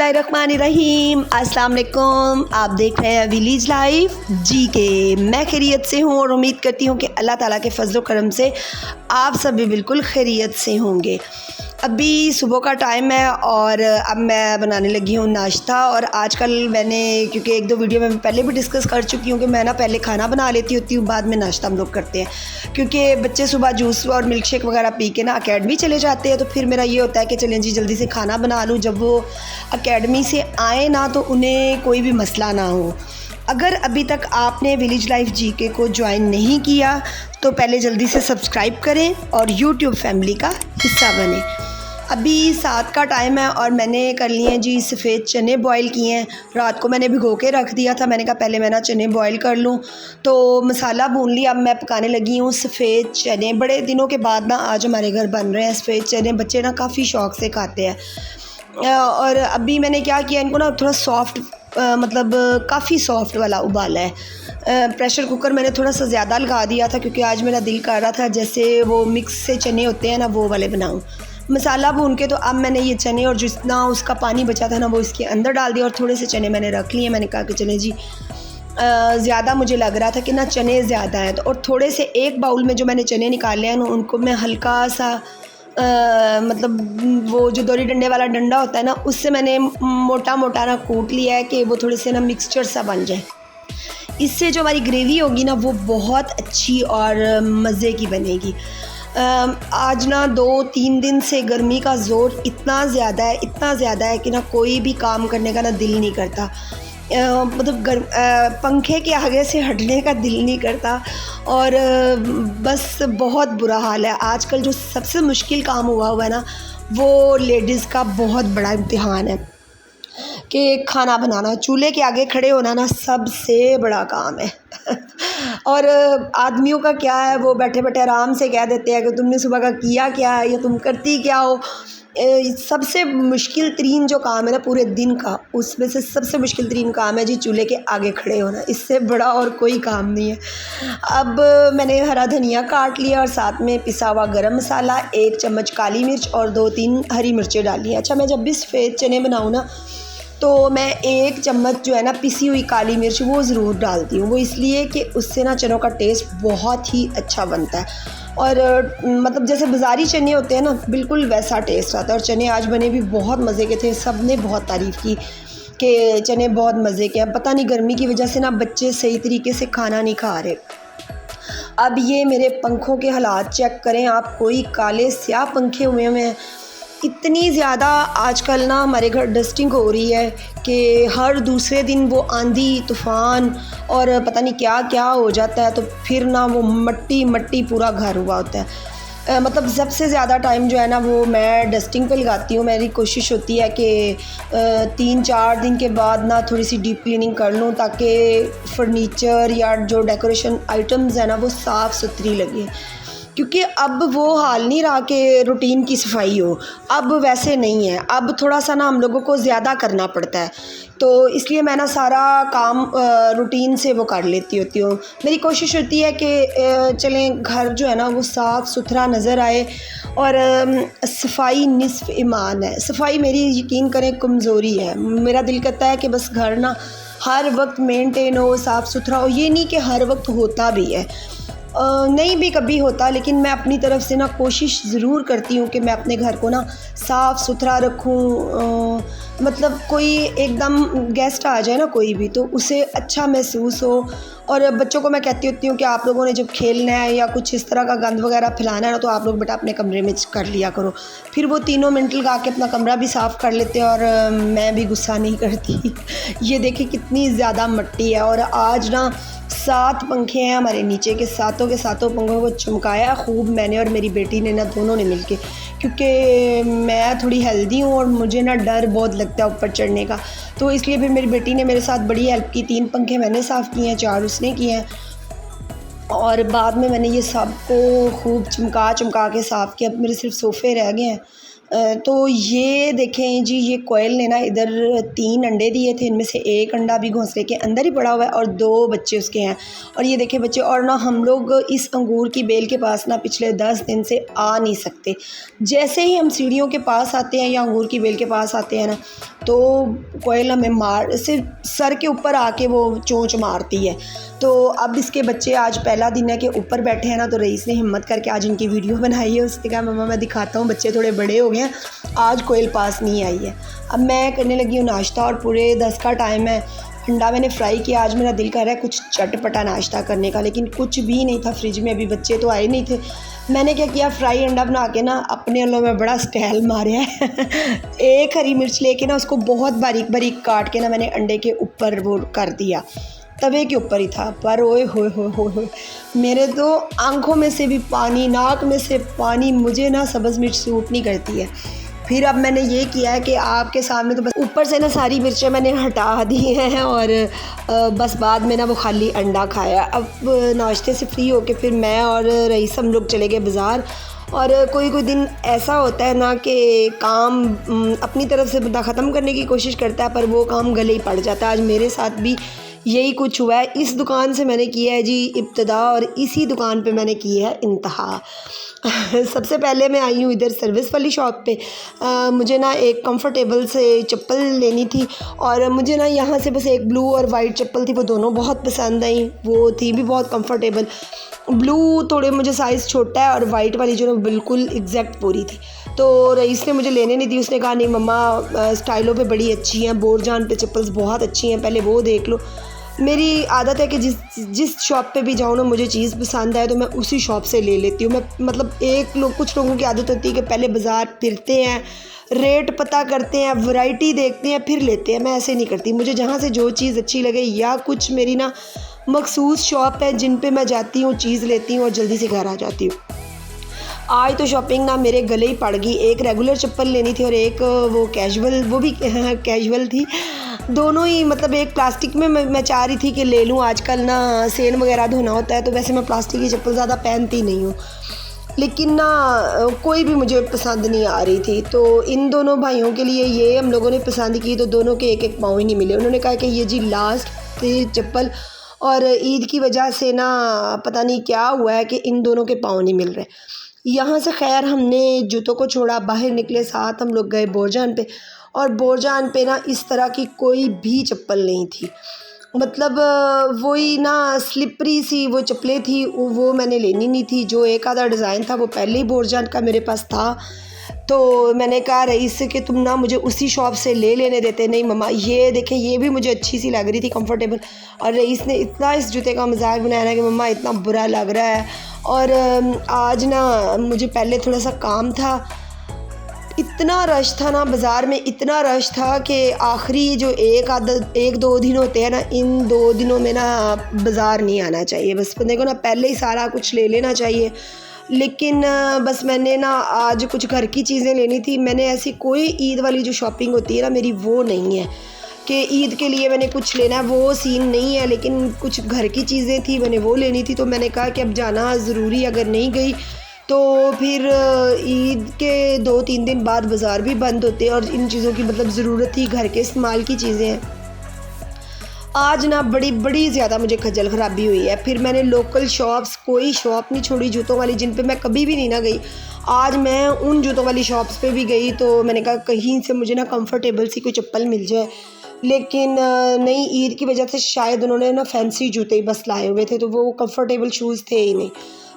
बिस्मिल्लाहिर्रहमानिर्रहीम। अस्सलाम वालेकुम। आप देख रहे हैं विलेज लाइफ जी के। मैं खैरियत से हूँ और उम्मीद करती हूँ कि अल्लाह ताला के फजल करम से आप सब भी बिल्कुल खैरियत से होंगे। अभी सुबह का टाइम है और अब मैं बनाने लगी हूँ नाश्ता। और आजकल मैंने क्योंकि एक दो वीडियो में पहले भी डिस्कस कर चुकी हूँ कि मैं ना पहले खाना बना लेती होती हूँ, बाद में नाश्ता हम लोग करते हैं। क्योंकि बच्चे सुबह जूस और मिल्क शेक वगैरह पी के ना अकेडमी चले जाते हैं, तो फिर मेरा ये होता है कि चलें जी जल्दी से खाना बना लूँ, जब वो अकेडमी से आए ना तो उन्हें कोई भी मसला ना हो। अगर अभी तक आपने विलेज लाइफ जीके को ज्वाइन नहीं किया तो पहले जल्दी से सब्सक्राइब करें और यूट्यूब फैमिली का हिस्सा बने। अभी 7 का टाइम है और मैंने कर लिए हैं जी सफ़ेद चने बॉईल किए हैं। रात को मैंने भिगो के रख दिया था, मैंने कहा पहले मैं ना चने बॉईल कर लूँ, तो मसाला भून लिया। अब मैं पकाने लगी हूँ सफ़ेद चने। बड़े दिनों के बाद ना आज हमारे घर बन रहे हैं सफ़ेद चने। बच्चे ना काफ़ी शौक़ से खाते हैं। और अभी मैंने क्या किया, इनको ना थोड़ा सॉफ्ट मतलब काफ़ी सॉफ्ट वाला उबाला है। प्रेशर कुकर मैंने थोड़ा सा ज़्यादा लगा दिया था क्योंकि आज मेरा दिल कर रहा था जैसे वो मिक्स से चने होते हैं ना वो वाले बनाऊँ। मसाला भून के तो अब मैंने ये चने और जितना उसका पानी बचा था ना वो इसके अंदर डाल दिया और थोड़े से चने मैंने रख लिए। मैंने कहा कि चने जी ज़्यादा मुझे लग रहा था कि ना चने ज़्यादा हैं, तो और थोड़े से एक बाउल में जो मैंने चने निकाले हैं ना उनको मैं हल्का सा मतलब वो जो दोरी डंडे वाला डंडा होता है ना उससे मैंने मोटा मोटा ना कूट लिया है कि वो थोड़े से ना मिक्सचर सा बन जाए। इससे जो हमारी ग्रेवी होगी ना वो बहुत अच्छी और मज़े की बनेगी। आज ना 2-3 दिन से गर्मी का ज़ोर इतना ज़्यादा है कि ना कोई भी काम करने का ना दिल नहीं करता। मतलब पंखे के आगे से हटने का दिल नहीं करता और बस बहुत बुरा हाल है। आजकल जो सबसे मुश्किल काम हुआ है ना वो लेडीज़ का बहुत बड़ा इम्तिहान है कि खाना बनाना, चूल्हे के आगे खड़े होना ना सबसे बड़ा काम है। और आदमियों का क्या है, वो बैठे बैठे आराम से कह देते हैं कि तुमने सुबह का किया क्या है या तुम करती क्या हो। सबसे मुश्किल तरीन जो काम है ना पूरे दिन का, उसमें से सबसे मुश्किल तरीन काम है जी चूल्हे के आगे खड़े होना। इससे बड़ा और कोई काम नहीं है। अब मैंने हरा धनिया काट लिया और साथ में पिसा हुआ गरम मसाला, 1 चम्मच काली मिर्च और 2-3 हरी मिर्चें डाली। अच्छा, मैं जब भी सफ़ेद चने बनाऊँ ना तो मैं 1 चम्मच जो है ना पिसी हुई काली मिर्च वो ज़रूर डालती हूँ। वो इसलिए कि उससे ना चनों का टेस्ट बहुत ही अच्छा बनता है और मतलब जैसे बाज़ारी चने होते हैं ना बिल्कुल वैसा टेस्ट आता है। और चने आज बने भी बहुत मज़े के थे, सब ने बहुत तारीफ़ की कि चने बहुत मज़े के हैं। पता नहीं गर्मी की वजह से ना बच्चे सही तरीके से खाना नहीं खा रहे। अब ये मेरे पंखों के हालात चेक करें आप, कोई काले स्याह पंखे हुए हैं। इतनी ज़्यादा आजकल ना हमारे घर डस्टिंग हो रही है कि हर दूसरे दिन वो आंधी तूफ़ान और पता नहीं क्या क्या हो जाता है, तो फिर ना वो मट्टी पूरा घर हुआ होता है। मतलब सबसे ज़्यादा टाइम जो है ना वो मैं डस्टिंग पे लगाती हूँ। मेरी कोशिश होती है कि 3-4 दिन के बाद ना थोड़ी सी डीप क्लीनिंग कर लूँ ताकि फर्नीचर या जो डेकोरेशन आइटम्स है ना वो साफ़ सुथरी लगे। क्योंकि अब वो हाल नहीं रहा कि रूटीन की सफाई हो, अब वैसे नहीं है। अब थोड़ा सा ना हम लोगों को ज़्यादा करना पड़ता है, तो इसलिए मैं ना सारा काम रूटीन से वो कर लेती होती हूँ। मेरी कोशिश होती है कि चलें घर जो है ना वो साफ़ सुथरा नज़र आए और सफाई निस्फ़ ईमान है। सफाई मेरी यकीन करें कमज़ोरी है। मेरा दिल करता है कि बस घर ना हर वक्त मेंटेन हो, साफ़ सुथरा हो। ये नहीं कि हर वक्त होता भी है, नहीं भी कभी होता, लेकिन मैं अपनी तरफ से ना कोशिश ज़रूर करती हूँ कि मैं अपने घर को ना साफ़ सुथरा रखूँ। मतलब कोई एकदम गेस्ट आ जाए ना कोई भी तो उसे अच्छा महसूस हो। और बच्चों को मैं कहती होती हूँ कि आप लोगों ने जब खेलना है या कुछ इस तरह का गंद वगैरह फैलाना है ना तो आप लोग बेटा अपने कमरे में कर लिया करो। फिर वो तीनों मिनट लगा के अपना कमरा भी साफ़ कर लेते हैं और मैं भी गुस्सा नहीं करती। ये देखिए कितनी ज़्यादा मिट्टी है। और आज ना 7 पंखे हैं हमारे नीचे के सातों पंखों को चमकाया खूब मैंने और मेरी बेटी ने ना, दोनों ने मिलके। क्योंकि मैं थोड़ी हेल्दी हूँ और मुझे ना डर बहुत लगता है ऊपर चढ़ने का, तो इसलिए फिर मेरी बेटी ने मेरे साथ बड़ी हेल्प की। 3 पंखे मैंने साफ़ किए हैं, 4 उसने किए हैं और बाद में मैंने ये सब को खूब चमका के साफ़ किया। अब मेरे सिर्फ सोफ़े रह गए हैं तो ये देखें जी, ये कोयल ने ना इधर 3 अंडे दिए थे, इनमें से एक अंडा भी घोंसले के अंदर ही पड़ा हुआ है और 2 बच्चे उसके हैं। और ये देखें बच्चे, और ना हम लोग इस अंगूर की बेल के पास ना पिछले 10 दिन से आ नहीं सकते। जैसे ही हम सीढ़ियों के पास आते हैं या अंगूर की बेल के पास आते हैं ना, तो कोयल हमें मार सिर्फ सर के ऊपर आके वो चोंच मारती है। तो अब इसके बच्चे, आज पहला दिन है कि ऊपर बैठे हैं ना, तो रईस ने हिम्मत करके आज इनकी वीडियो बनाई है। उसने कहा मम्मा मैं दिखाता हूँ, बच्चे थोड़े बड़े हो गए हैं, आज कोयल पास नहीं आई है। अब मैं करने लगी हूँ नाश्ता और पूरे 10 का टाइम है। अंडा मैंने फ्राई किया, आज मेरा दिल कर रहा है कुछ चटपटा नाश्ता करने का, लेकिन कुछ भी नहीं था फ्रिज में, अभी बच्चे तो आए नहीं थे। मैंने क्या किया, फ्राई अंडा बना के ना अपने अल्लों में बड़ा स्टाइल मारा है। एक हरी मिर्च लेके ना उसको बहुत बारीक बारीक काट के ना मैंने अंडे के ऊपर वो कर दिया, तवे के ऊपर ही था। पर ओए होए होए होए होए, मेरे तो आंखों में से भी पानी, नाक में से पानी। मुझे ना सब्ज़ मिर्च सूट नहीं करती है। फिर अब मैंने ये किया है कि आपके सामने तो बस ऊपर से ना सारी मिर्चें मैंने हटा दी हैं और बस बाद में ना वो खाली अंडा खाया। अब नाश्ते से फ्री होके फिर मैं और रईस हम लोग चले गए बाज़ार। और कोई कोई दिन ऐसा होता है ना कि काम अपनी तरफ से बंदा ख़त्म करने की कोशिश करता है, पर वो काम गले ही पड़ जाता है। आज मेरे साथ भी यही कुछ हुआ है। इस दुकान से मैंने किया है जी इब्तिदा और इसी दुकान पे मैंने की है इंतहा। सबसे पहले मैं आई हूँ इधर सर्विस वाली शॉप पे। मुझे ना एक कंफर्टेबल से चप्पल लेनी थी और मुझे ना यहाँ से बस एक ब्लू और वाइट चप्पल थी, वो दोनों बहुत पसंद आई। वो थी भी बहुत कंफर्टेबल। ब्लू थोड़े मुझे साइज़ छोटा है और वाइट वाली जो ना बिल्कुल एग्जैक्ट पूरी थी। तो रईस ने मुझे लेने नहीं दी, उसने कहा नहीं मम्मा स्टाइलों पे बड़ी अच्छी हैं, बोरजान पे चप्पल्स बहुत अच्छी हैं, पहले वो देख लो। मेरी आदत है कि जिस शॉप पे भी जाऊँ ना, मुझे चीज़ पसंद आए तो मैं उसी शॉप से ले लेती हूँ। मैं मतलब कुछ लोगों की आदत होती है कि पहले बाज़ार फिरते हैं, रेट पता करते हैं, वैरायटी देखते हैं, फिर लेते हैं। मैं ऐसे नहीं करती। मुझे जहाँ से जो चीज़ अच्छी लगे या कुछ मेरी ना मखसूस शॉप है जिन पे मैं जाती हूँ, चीज़ लेती हूँ और जल्दी से घर आ जाती हूँ। आज तो शॉपिंग ना मेरे गले ही पड़ गई। एक रेगुलर चप्पल लेनी थी और एक वो कैजुअल, वो भी कैजुअल थी। दोनों ही मतलब एक प्लास्टिक में मैं चाह रही थी कि ले लूँ। आजकल ना सेन वगैरह धोना होता है, तो वैसे मैं प्लास्टिक की चप्पल ज़्यादा पहनती नहीं हूँ, लेकिन ना कोई भी मुझे पसंद नहीं आ रही थी। तो इन दोनों भाइयों के लिए ये हम लोगों ने पसंद की, तो दोनों के एक एक पाँव ही नहीं मिले। उन्होंने कहा कि ये जी लास्ट थी चप्पल, और ईद की वजह से ना पता नहीं क्या हुआ है कि इन दोनों के पाँव नहीं मिल रहे। यहाँ से खैर हमने जूतों को छोड़ा, बाहर निकले, साथ हम लोग गए बोरजान पे। और बोरजान पे ना इस तरह की कोई भी चप्पल नहीं थी। मतलब वही ना स्लिपरी सी वो चप्पलें थी, वो मैंने लेनी नहीं थी। जो एक आधा डिज़ाइन था वो पहले ही बोरजान का मेरे पास था। तो मैंने कहा रईस से कि तुम ना मुझे उसी शॉप से ले लेने देते। नहीं मम्मा ये देखें, ये भी मुझे अच्छी सी लग रही थी, कंफर्टेबल। और रईस ने इतना इस जूते का मजाक बनाया ना कि मम्मा इतना बुरा लग रहा है। और आज ना मुझे पहले थोड़ा सा काम था, इतना रश था ना बाज़ार में, इतना रश था कि आखिरी जो एक दो दिन होते हैं ना, इन 2 दिनों में ना बाज़ार नहीं आना चाहिए। बस बंदे को ना पहले ही सारा कुछ ले लेना चाहिए। लेकिन बस मैंने ना आज कुछ घर की चीज़ें लेनी थी। मैंने ऐसी कोई ईद वाली जो शॉपिंग होती है ना मेरी, वो नहीं है कि ईद के लिए मैंने कुछ लेना है, वो सीन नहीं है। लेकिन कुछ घर की चीज़ें थी, मैंने वो लेनी थी। तो मैंने कहा कि अब जाना ज़रूरी, अगर नहीं गई तो फिर ईद के 2-3 दिन बाद बाज़ार भी बंद होते हैं और इन चीज़ों की मतलब ज़रूरत थी, घर के इस्तेमाल की चीज़ें हैं। आज ना बड़ी ज़्यादा मुझे खज्जल ख़राबी हुई है। फिर मैंने लोकल शॉप्स, कोई शॉप नहीं छोड़ी जूतों वाली जिन पे मैं कभी भी नहीं ना गई। आज मैं उन जूतों वाली शॉप्स पे भी गई, तो मैंने कहा कहीं से मुझे ना कंफर्टेबल सी कोई चप्पल मिल जाए। लेकिन नहीं, ईद की वजह से शायद उन्होंने ना फैंसी जूते ही बस लाए हुए थे, तो वो कंफर्टेबल शूज़ थे ही नहीं।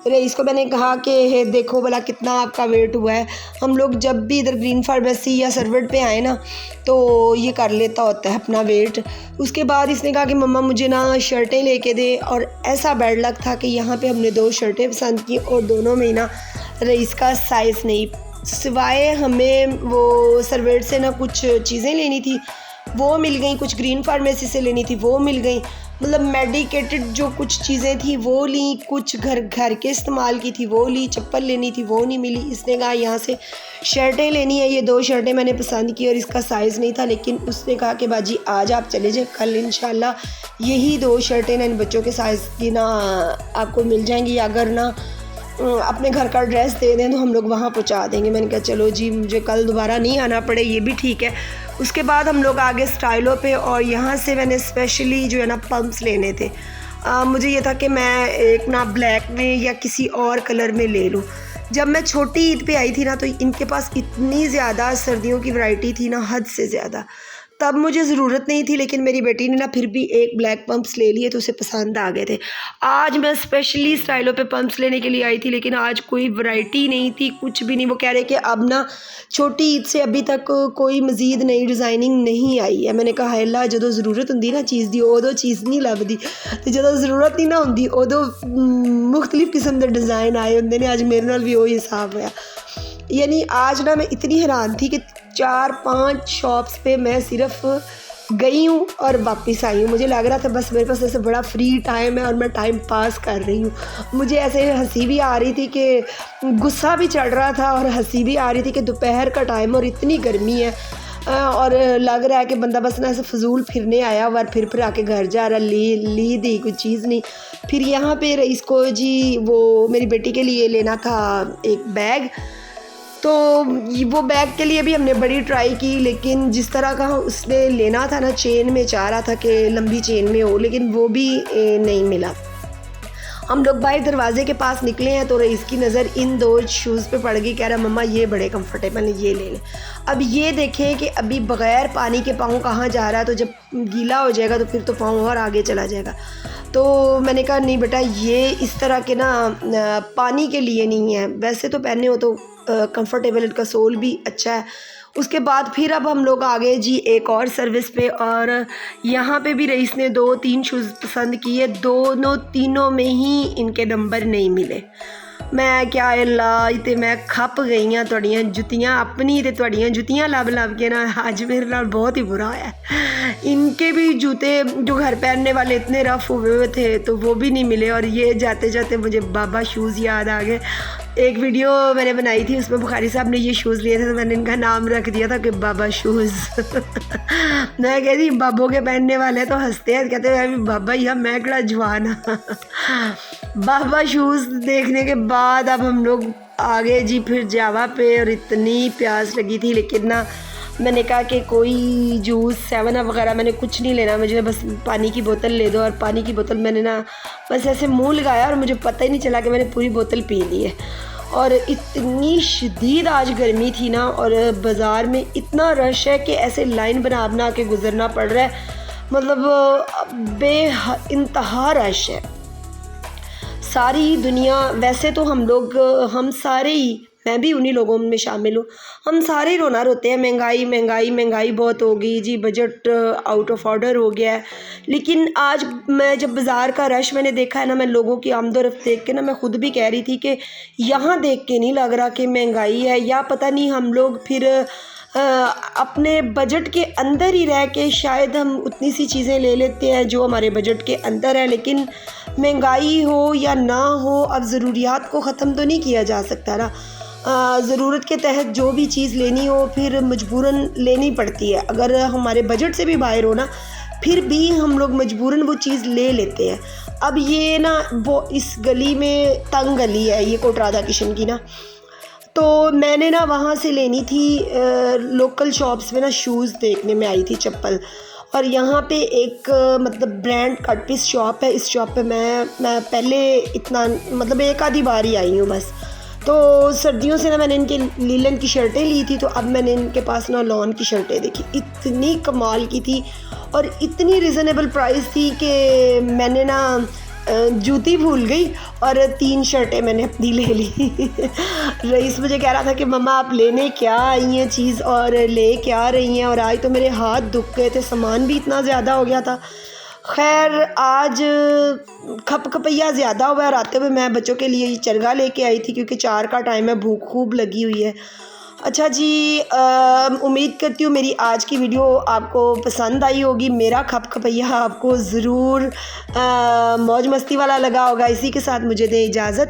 रईस को मैंने कहा कि हे देखो भला कितना आपका वेट हुआ है। हम लोग जब भी इधर ग्रीन फार्मेसी या सरवट पे आए ना, तो ये कर लेता होता है अपना वेट। उसके बाद इसने कहा कि मम्मा मुझे ना शर्टें लेके दे, और ऐसा बैड लक था कि यहाँ पे हमने 2 शर्टें पसंद की और दोनों में ना रईस का साइज़ नहीं। सिवाय हमें वो सरवट से ना कुछ चीज़ें लेनी थी, वो मिल गई। कुछ ग्रीन फार्मेसी से लेनी थी, वो मिल गई। मतलब मेडिकेटेड जो कुछ चीज़ें थी वो ली, कुछ घर के इस्तेमाल की थी वो ली, चप्पल लेनी थी वो नहीं मिली। इसने कहा यहाँ से शर्टें लेनी है। ये 2 शर्टें मैंने पसंद की और इसका साइज़ नहीं था, लेकिन उसने कहा कि बाजी आज आप चले जाएं, कल इंशाल्लाह यही 2 शर्टें ना इन बच्चों के साइज़ की ना आपको मिल जाएंगी। अगर ना अपने घर का एड्रेस दे दें तो हम लोग वहाँ पहुँचा देंगे। मैंने कहा चलो जी, मुझे कल दोबारा नहीं आना पड़े, ये भी ठीक है। उसके बाद हम लोग आगे स्टाइलो पे, और यहाँ से मैंने स्पेशली जो है ना पम्प्स लेने थे। मुझे ये था कि मैं एक ना ब्लैक में या किसी और कलर में ले लूँ। जब मैं छोटी ईद पे आई थी ना, तो इनके पास इतनी ज़्यादा सर्दियों की वैरायटी थी ना, हद से ज़्यादा। तब मुझे ज़रूरत नहीं थी, लेकिन मेरी बेटी ने ना फिर भी एक ब्लैक पम्प्स ले लिए तो उसे पसंद आ गए थे। आज मैं स्पेशली स्टाइलो पे पम्प्स लेने के लिए आई थी, लेकिन आज कोई वैरायटी नहीं थी, कुछ भी नहीं। वो कह रहे कि अब ना छोटी ईद से अभी तक कोई मज़ीद नई डिज़ाइनिंग नहीं आई है। मैंने कहा हाय अल्लाह, जो ज़रूरत होंगी ना चीज़ की उदो चीज़ नहीं लभदी, तो जो ज़रूरत नहीं ना होंगी उदो मुख्तलिफ किस्म के डिज़ाइन आए होंगे ने। आज मेरे नाल भी वही हिसाब होया। यानी आज ना मैं इतनी हैरान थी कि 4-5 शॉप्स पे मैं सिर्फ गई हूँ और वापस आई हूँ। मुझे लग रहा था बस मेरे पास ऐसे बड़ा फ्री टाइम है और मैं टाइम पास कर रही हूँ। मुझे ऐसे हंसी भी आ रही थी कि गुस्सा भी चढ़ रहा था और हंसी भी आ रही थी कि दोपहर का टाइम और इतनी गर्मी है, और लग रहा है कि बंदा बस ना ऐसे फजूल फिरने आया और फिर आके घर जा रहा, ली दी कोई चीज़ नहीं। फिर यहाँ पे रईस को जी वो मेरी बेटी के लिए लेना था एक बैग, तो वो बैग के लिए भी हमने बड़ी ट्राई की, लेकिन जिस तरह का उसने लेना था ना, चेन में चाह रहा था कि लंबी चेन में हो, लेकिन वो भी नहीं मिला। हम लोग बाहर दरवाजे के पास निकले हैं तो रईस की नज़र इन 2 शूज़ पे पड़ गई। कह रहा मम्मा ये बड़े कंफर्टेबल हैं, ये ले लें। अब ये देखें कि अभी बग़ैर पानी के पाँव कहाँ जा रहा है, तो जब गीला हो जाएगा तो फिर तो पाँव और आगे चला जाएगा। तो मैंने कहा नहीं बेटा, ये इस तरह के ना पानी के लिए नहीं है, वैसे तो पहने हो तो कंफर्टेबल, इनका सोल भी अच्छा है। उसके बाद फिर अब हम लोग आ गए जी एक और सर्विस पे, और यहाँ पे भी रईस ने 2-3 शूज़ पसंद किए। तीनों में ही इनके नंबर नहीं मिले। मैं क्या अल्लाह, इतने मैं खप गई हाँ तुहाड़ियां जुतियाँ अपनी ते तुहाड़ियां जुतियाँ लब के ना अज मेरे नाल बहुत ही बुरा है। इनके भी जूते जो घर पहनने वाले इतने रफ़ हुए हुए थे तो वो भी नहीं मिले, और ये जाते जाते मुझे बाबा शूज़ याद आ गए। एक वीडियो मैंने बनाई थी, उसमें बुखारी साहब ने ये शूज़ लिए थे तो मैंने इनका नाम रख दिया था कि बाबा शूज़। मैं कहती बाबों के पहनने वाले तो हंसते हैं, कहते हैं बाबा या मैं कड़ा जवान हाँ। बाबा शूज़ देखने के बाद अब हम लोग आ गए जी फिर जावा पे, और इतनी प्यास लगी थी, लेकिन ना मैंने कहा कि कोई जूस 7 अप वगैरह मैंने कुछ नहीं लेना, मुझे बस पानी की बोतल ले दो। और पानी की बोतल मैंने ना बस ऐसे मुँह लगाया और मुझे पता ही नहीं चला कि मैंने पूरी बोतल पी ली है। और इतनी शदीद आज गर्मी थी ना, और बाज़ार में इतना रश है कि ऐसे लाइन बना के गुज़रना पड़ रहा है, मतलब इंतहा रश है। सारी दुनिया, वैसे तो हम सारे ही, मैं भी उन्हीं लोगों में शामिल हूँ, हम सारे रोना रोते हैं महंगाई बहुत हो गई जी, बजट आउट ऑफ ऑर्डर हो गया है। लेकिन आज मैं जब बाज़ार का रश मैंने देखा है ना, मैं लोगों की आमदोरफ्त देख के ना मैं ख़ुद भी कह रही थी कि यहाँ देख के नहीं लग रहा कि महंगाई है, या पता नहीं हम लोग फिर अपने बजट के अंदर ही रह के शायद हम उतनी सी चीज़ें ले लेते हैं जो हमारे बजट के अंदर है। लेकिन महंगाई हो या ना हो, अब ज़रूरियात को ख़त्म तो नहीं किया जा सकता ना। ज़रूरत के तहत जो भी चीज़ लेनी हो फिर मजबूरन लेनी पड़ती है। अगर हमारे बजट से भी बाहर हो ना, फिर भी हम लोग मजबूरन वो चीज़ ले लेते हैं। अब ये ना वो इस गली में तंग गली है ये कोट राधा किशन की ना, तो मैंने ना वहाँ से लेनी थी लोकल शॉप्स में ना शूज़ देखने में आई थी, चप्पल। और यहाँ पे एक मतलब ब्रांड कट पीस शॉप है, इस शॉप पे मैं पहले इतना मतलब एक आधी बार ही आई हूँ बस। तो सर्दियों से ना मैंने इनके लीलन की शर्टें ली थी, तो अब मैंने इनके पास ना लॉन की शर्टें देखी, इतनी कमाल की थी और इतनी रिजनेबल प्राइस थी कि मैंने ना जूती भूल गई और 3 शर्टें मैंने अपनी ले ली। रईस मुझे कह रहा था कि मम्मा आप लेने क्या आई हैं चीज़ और ले क्या रही हैं, और आज तो मेरे हाथ दुख गए थे, सामान भी इतना ज़्यादा हो गया था। खैर आज खपखपैया ज़्यादा हुआ है, आते हुए मैं बच्चों के लिए चरगा लेके आई थी क्योंकि 4 का टाइम है, भूख खूब लगी हुई है। अच्छा जी, उम्मीद करती हूँ मेरी आज की वीडियो आपको पसंद आई होगी। मेरा खपखपैया आपको ज़रूर मौज मस्ती वाला लगा होगा। इसी के साथ मुझे दें इजाज़त।